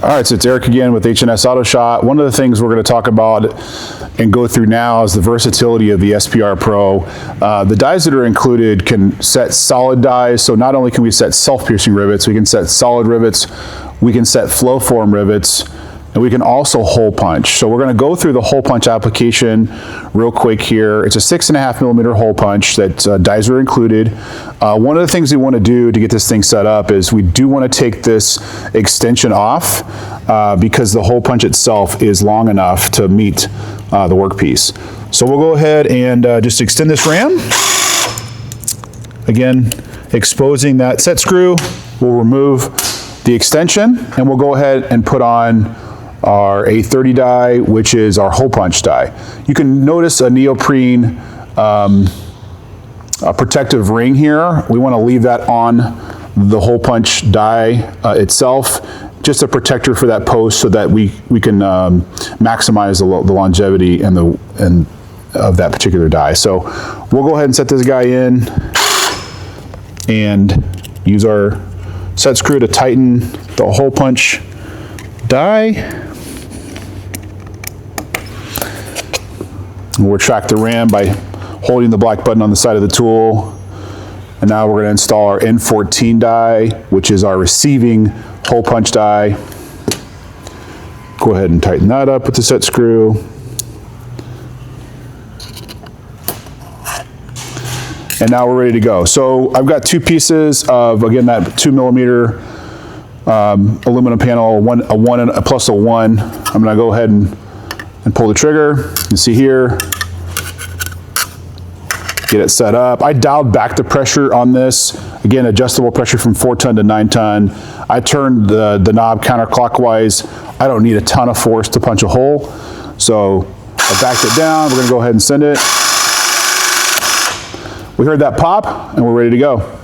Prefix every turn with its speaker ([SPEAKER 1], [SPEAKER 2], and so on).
[SPEAKER 1] All right, so it's Eric again with H&S Auto Shop. One of the things we're going to talk about and go through now is the versatility of the SPR-Pro. The dies that are included can set solid dies, so not only can we set self-piercing rivets, we can set solid rivets, we can set flow form rivets, and we can also hole punch. So we're going to go through the hole punch application real quick here. It's a 6.5 millimeter hole punch that dies are included. One of the things we want to do to get this thing set up is we do want to take this extension off because the hole punch itself is long enough to meet the workpiece. So we'll go ahead and just extend this ram. Again, exposing that set screw. We'll remove the extension and we'll go ahead and put on our A30 die, which is our hole punch die. You can notice a neoprene a protective ring here. We want to leave that on the hole punch die itself, just a protector for that post so that we can maximize the longevity and of that particular die. So we'll go ahead and set this guy in and use our set screw to tighten the hole punch die. We'll retract the ram by holding the black button on the side of the tool. And now we're going to install our N14 die, which is our receiving hole punch die. Go ahead and tighten that up with the set screw. And now we're ready to go. So I've got two pieces of, again, that 2 millimeter aluminum panel, a 1 and a plus a 1. I'm going to go ahead and pull the trigger. You can see here, get it set up. I dialed back the pressure on this. Again, adjustable pressure from 4 ton to 9 ton. I turned the knob counterclockwise. I don't need a ton of force to punch a hole. So I backed it down. We're gonna go ahead and send it. We heard that pop and we're ready to go.